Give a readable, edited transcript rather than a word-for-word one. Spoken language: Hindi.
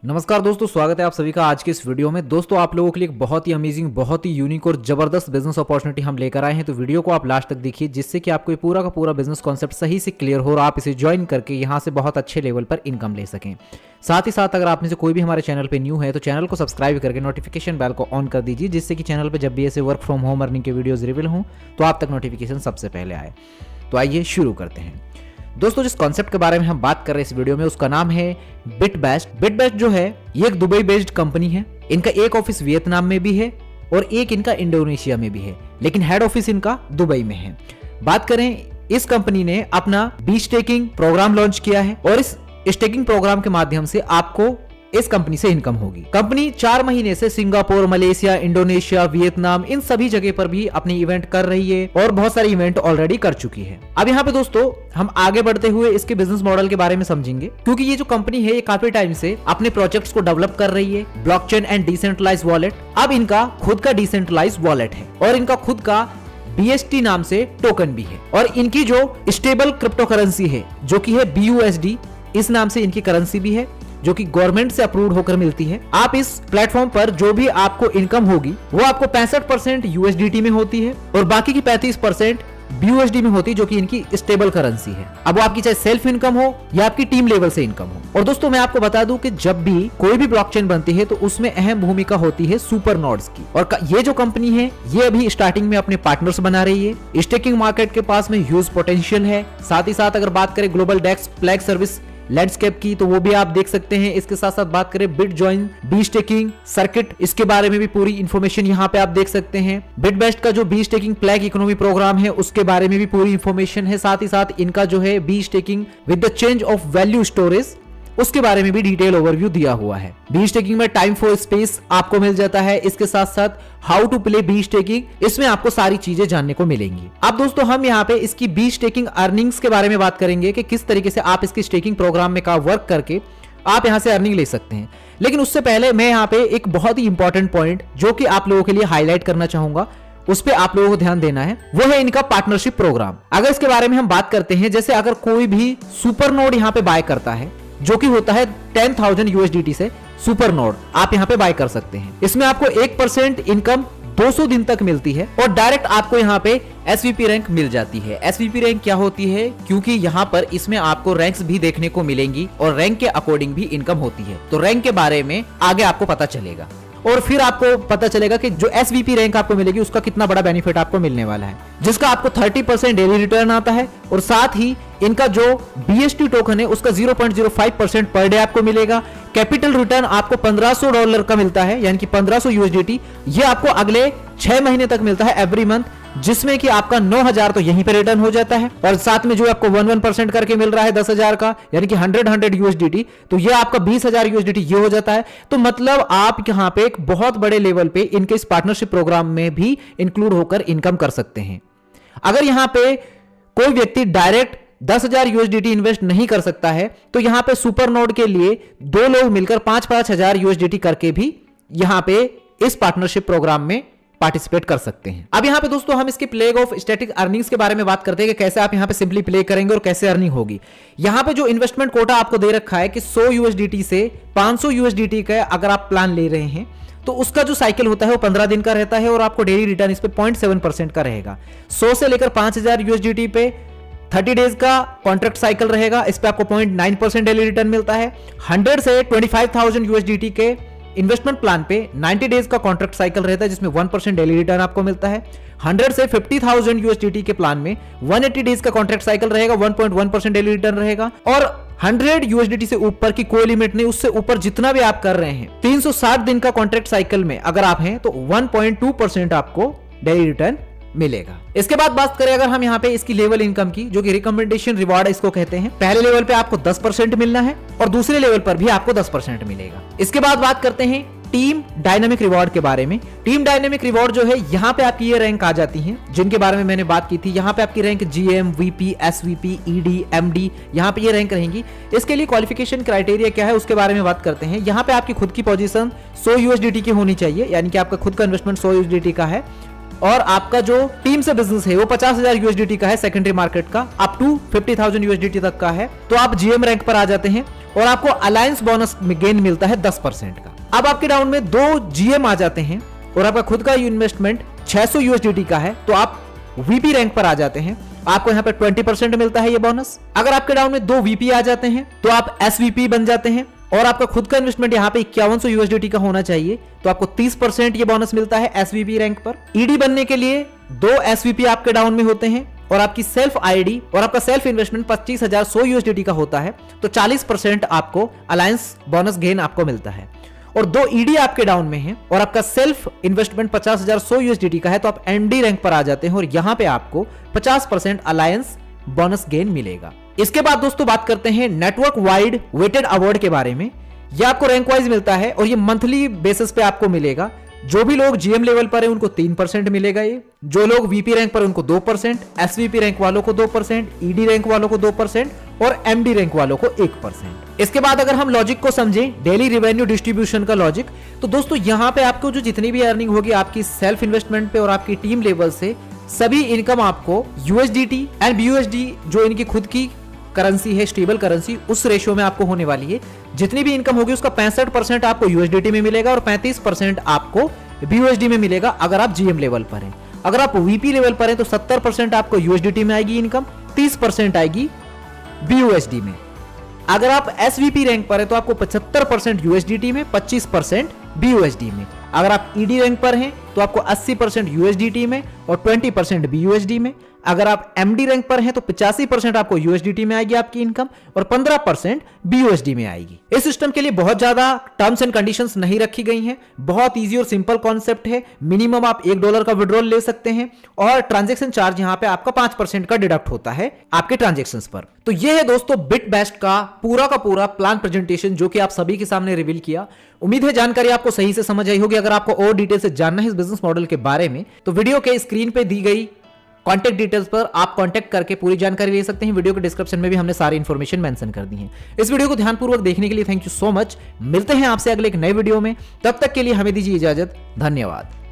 नमस्कार दोस्तों, स्वागत है आप सभी का आज के इस वीडियो में। दोस्तों आप लोगों के लिए एक बहुत ही अमेजिंग, बहुत ही यूनिक और जबरदस्त बिजनेस अपॉर्चुनिटी हम लेकर आए हैं। तो वीडियो को आप लास्ट तक देखिए, जिससे कि आपको ये पूरा का पूरा बिजनेस कॉन्सेप्ट सही से क्लियर हो और आप इसे ज्वाइन करके यहाँ से बहुत अच्छे लेवल पर इनकम ले सकें। साथ ही साथ अगर आप में से कोई भी हमारे चैनल पर न्यू है तो चैनल को सब्सक्राइब करके नोटिफिकेशन बेल को ऑन कर दीजिए, जिससे कि चैनल पर जब भी ऐसे वर्क फ्रॉम होम अर्निंग के वीडियोज रिवील हों तो आप तक नोटिफिकेशन सबसे पहले आए। तो आइए शुरू करते हैं। दोस्तों जिस कॉन्सेप्ट के बारे में हम बात कर रहे हैं इस वीडियो में, उसका नाम है बिटबेस्ट। बिटबेस्ट जो है ये एक दुबई बेस्ड कंपनी है। इनका एक ऑफिस वियतनाम में भी है और एक इनका इंडोनेशिया में भी है, लेकिन हेड ऑफिस इनका दुबई में है। बात करें, इस कंपनी ने अपना बी स्टेकिंग प्रोग्राम लॉन्च किया है और इस स्टेकिंग प्रोग्राम के माध्यम से आपको इस कंपनी से इनकम होगी। कंपनी 4 महीने से सिंगापुर, मलेशिया, इंडोनेशिया, वियतनाम, इन सभी जगह पर भी अपनी इवेंट कर रही है और बहुत सारे इवेंट ऑलरेडी कर चुकी है। अब यहाँ पे दोस्तों हम आगे बढ़ते हुए इसके बिजनेस मॉडल के बारे में समझेंगे, क्योंकि ये जो कंपनी है ये काफी टाइम से अपने प्रोजेक्ट्स को डेवलप कर रही है। ब्लॉकचेन एंड डिसेंट्रलाइज्ड वॉलेट, अब इनका खुद का डिसेंट्रलाइज्ड वॉलेट है और इनका खुद का BST नाम से टोकन भी है। और इनकी जो स्टेबल क्रिप्टो करेंसी है जो कि है BUSD, इस नाम से इनकी करेंसी भी है, जो कि गवर्नमेंट से अप्रूव्ड होकर मिलती है। आप इस प्लेटफॉर्म पर जो भी आपको इनकम होगी वो आपको 65% USDT में होती है और बाकी की 35% BUSD में होती है, जो कि इनकी स्टेबल करेंसी है। अब वो आपकी चाहे सेल्फ इनकम हो या आपकी टीम लेवल से इनकम हो। और दोस्तों मैं आपको बता दूं कि जब भी कोई भी ब्लॉकचेन बनती है तो उसमें अहम भूमिका होती है सुपर नोड्स की। और ये जो कंपनी है ये अभी स्टार्टिंग में अपने पार्टनर्स बना रही है। स्टेकिंग मार्केट के पास में ह्यूज पोटेंशियल है। साथ ही साथ अगर बात करें ग्लोबल डेक्स फ्लैग सर्विस लैंडस्केप की, तो वो भी आप देख सकते हैं। इसके साथ साथ बात करें बिटजॉइन, बी स्टेकिंग सर्किट, इसके बारे में भी पूरी इंफॉर्मेशन यहाँ पे आप देख सकते हैं। बिटबेस्ट का जो B staking flag economy program है उसके बारे में भी पूरी इंफॉर्मेशन है। साथ ही साथ इनका जो है B staking with the change of value storage, उसके बारे में भी डिटेल ओवरव्यू दिया हुआ है। बी स्टेकिंग में टाइम फॉर स्पेस आपको मिल जाता है। इसके साथ साथ how to play B staking, इसमें आपको सारी चीजें जानने को मिलेंगी। अब दोस्तों हम यहाँ पे इसकी बी स्टेकिंग अर्निंग्स के बारे में बात करेंगे कि किस तरीके से आप इसकी स्टेकिंग प्रोग्राम में का वर्क करके आप यहाँ से अर्निंग ले सकते हैं। लेकिन उससे पहले मैं यहाँ पे एक बहुत ही इंपॉर्टेंट पॉइंट जो कि आप लोगों के लिए हाईलाइट करना चाहूंगा, उस पे आप लोगों को ध्यान देना है, वो है इनका पार्टनरशिप प्रोग्राम। अगर इसके बारे में हम बात करते हैं, जैसे अगर कोई भी सुपर नोड यहाँ पे बाय करता है जो कि होता है 10,000 USDT से, सुपर नोड आप यहाँ पे बाय कर सकते हैं। इसमें आपको 1% इनकम 200 दिन तक मिलती है और डायरेक्ट आपको यहाँ पे SVP रैंक मिल जाती है। SVP रैंक क्या होती है, क्योंकि यहाँ पर इसमें आपको रैंक्स भी देखने को मिलेंगी और रैंक के अकॉर्डिंग भी इनकम होती है। तो रैंक के बारे में आगे आपको पता चलेगा और फिर आपको पता चलेगा कि जो SVP रैंक आपको मिलेगी उसका कितना बड़ा बेनिफिट आपको मिलने वाला है, जिसका आपको 30% डेली रिटर्न आता है। और साथ ही इनका जो BST टोकन है उसका 0.05% पर डे आपको मिलेगा। कैपिटल रिटर्न आपको $1500 का मिलता है, यानी कि 1500 USDT। ये आपको अगले 6 महीने तक मिलता है एवरी मंथ, जिसमें कि आपका 9,000 तो यहीं पे रिटर्न हो जाता है और साथ में जो आपको 1% करके मिल रहा है 10,000 का, यानी कि 100 USDT, तो ये आपका 20,000 USDT ये हो जाता है। तो मतलब आप यहाँ पे एक बहुत बड़े लेवल पे इनके इस पार्टनरशिप प्रोग्राम में भी इंक्लूड होकर इनकम कर सकते हैं। अगर यहाँ पे कोई व्यक्ति डायरेक्ट 10,000 USDT इन्वेस्ट नहीं कर सकता है तो यहाँ पे सुपर नोड के लिए 2 लोग मिलकर 5,000 USDT करके भी यहाँ पे इस पार्टनरशिप प्रोग्राम में पार्टिसिपेट कर सकते हैं। अब यहाँ पे दोस्तों हम इसके प्लेग ऑफ स्टैटिक अर्निंग्स के बारे में बात करते हैं कि कैसे आप यहाँ पे सिंपली प्ले करेंगे और कैसे अर्निंग होगी। यहाँ पे जो इन्वेस्टमेंट कोटा आपको दे रखा है कि 100 USDT से 500 USDT का अगर आप प्लान ले रहे हैं तो उसका जो साइकिल होता है वो 15 दिन का रहता है और आपको डेली रिटर्न इस पे 0.7% का रहेगा। 100 से लेकर 5,000 USDT पे 30 डेज का कॉन्ट्रैक्ट साइकिल रहेगा, इस पे आपको 0.9% डेली रिटर्न मिलता है। 100 से 25,000 USDT के इन्वेस्टमेंट प्लान पे 90 डेज का कॉन्ट्रैक्ट साइकिल रहता है, जिसमें 1% डेली रिटर्न आपको मिलता है। 100 से 50,000 USDT के प्लान में 180 डेज का कॉन्ट्रैक्ट साइकिल रहेगा, 1.1% डेली रिटर्न रहेगा। और 100 USDT से ऊपर की कोई लिमिट नहीं, उससे ऊपर जितना भी आप कर रहे हैं, 360 दिन का कॉन्ट्रैक्ट साइकिल में अगर आप हैं तो 1.2% आपको डेली रिटर्न मिलेगा। इसके बाद बात करें अगर हम यहाँ पे इसकी लेवल इनकम की, जो कि रिकमेंडेशन रिवार्ड इसको कहते हैं, पहले लेवल पे आपको 10% मिलना है और दूसरे लेवल पर भी आपको 10% मिलेगा। इसके बाद बात करते हैं टीम डायनामिक रिवॉर्ड के बारे में। टीम डायनामिक रिवॉर्ड जो है यहाँ पे आपकी ये रैंक आ जाती है जिनके बारे में मैंने बात की थी। यहाँ पे आपकी rank GM, VP, SVP, ED, MD, यहाँ पे ये रैंक रहेंगी। इसके लिए क्वालिफिकेशन क्राइटेरिया क्या है उसके बारे में बात करते हैं। यहाँ पे आपकी खुद की पोजीशन 100 USDT की होनी चाहिए, यानी कि आपका खुद का इन्वेस्टमेंट 100 USDT का है और आपका जो टीम से बिजनेस है वो 50,000 यूएसडीटी का है, सेकेंडरी मार्केट का अप टू 50,000 यूएसडीटी तक का है, तो आप जीएम रैंक पर आ जाते हैं और आपको अलायंस बोनस गेन मिलता है 10% का। अब आपके डाउन में 2 जीएम आ जाते हैं और आपका खुद का इन्वेस्टमेंट 600 यूएसडीटी का है, तो आप वीपी रैंक पर आ जाते हैं, आपको यहाँ पे 20% मिलता है ये बोनस। अगर आपके डाउन में 2 वीपी आ जाते हैं तो आप एसवीपी बन जाते हैं और आपका खुद का इन्वेस्टमेंट यहाँ पे 5100 यूएसडीटी का होना चाहिए, तो आपको 30% ये बोनस मिलता है एसवीपी रैंक पर। ईडी बनने के लिए 2 एसवीपी आपके डाउन में होते हैं और आपकी सेल्फ आईडी और आपका सेल्फ इन्वेस्टमेंट 25,100 यूएसडीटी का होता है, तो 40% आपको अलायंस बोनस गेन आपको मिलता है। और 2 ईडी आपके डाउन में है और आपका सेल्फ इन्वेस्टमेंट 50,100 यूएसडीटी का है, तो आप एनडी रैंक पर आ जाते हैं और यहां पे आपको 50% अलायंस बोनस गेन मिलेगा। इसके बाद दोस्तों बात करते हैं नेटवर्क वाइड वेटेड अवार्ड के बारे में। यह आपको रैंक वाइज मिलता है और ये मंथली बेसिस पे आपको मिलेगा। जो भी लोग जीएम लेवल पर है उनको 3% मिलेगा ये, जो लोग वीपी रैंक पर उनको 2%, एसवीपी रैंक वालों को 2%, ईडी रैंक वालों को 2% और एमडी रैंक वालों को 1%। इसके बाद अगर हम लॉजिक को समझें, डेली रेवेन्यू डिस्ट्रीब्यूशन का लॉजिक, तो दोस्तों यहां पे आपको जो जितनी भी अर्निंग होगी आपकी सेल्फ इन्वेस्टमेंट पे और आपकी टीम लेवल से, सभी इनकम आपको यूएसडीटी एंड बीयूएसडी जो इनकी खुद की करेंसी है, स्टेबल करेंसी, उस रेशियो में आपको होने वाली है। जितनी भी इनकम होगी उसका 65% आपको यूएसडीटी में मिलेगा और 35% आपको बीयूएसडी में मिलेगा अगर आप जीएम लेवल पर हैं। अगर आप वीपी लेवल पर हैं तो 70% आपको यूएसडीटी में आएगी इनकम, 30% आएगी बीयूएसडी में। अगर आप एसवीपी रैंक पर है तो आपको 75% यूएसडीटी में, 25% बीयूएसडी में। अगर आप ईडी रैंक पर हैं तो आपको 80% यूएसडीटी में और 20% बीयूएसडी में। अगर आप एमडी रैंक पर हैं तो 85% आपको यूएसडीटी में आएगी आपकी इनकम और 15% बीयूएसडी में आएगी। इस सिस्टम के लिए बहुत ज्यादा टर्म्स एंड कंडीशंस नहीं रखी गई हैं, बहुत इजी और सिंपल कॉन्सेप्ट है। मिनिमम आप $1 का विड्रॉल ले सकते हैं और ट्रांजैक्शन चार्ज यहां पे आपका 5% का डिडक्ट होता है आपके ट्रांजैक्शंस पर। तो ये है दोस्तों बिटबेस्ट का पूरा प्लान प्रेजेंटेशन जो कि आप सभी के सामने रिवील किया। उम्मीद है जानकारी आपको सही से समझ आई होगी। अगर आपको और डिटेल से जानना है इस बिजनेस मॉडल के बारे में तो वीडियो के स्क्रीन पे दी गई कॉन्टैक्ट डिटेल्स पर आप कॉन्टैक्ट करके पूरी जानकारी ले सकते हैं। वीडियो के डिस्क्रिप्शन में भी हमने सारी इंफॉर्मेशन मेंशन कर दी है। इस वीडियो को ध्यानपूर्वक देखने के लिए थैंक यू सो मच। मिलते हैं आपसे अगले एक नए वीडियो में, तब तक के लिए हमें दीजिए इजाजत। धन्यवाद।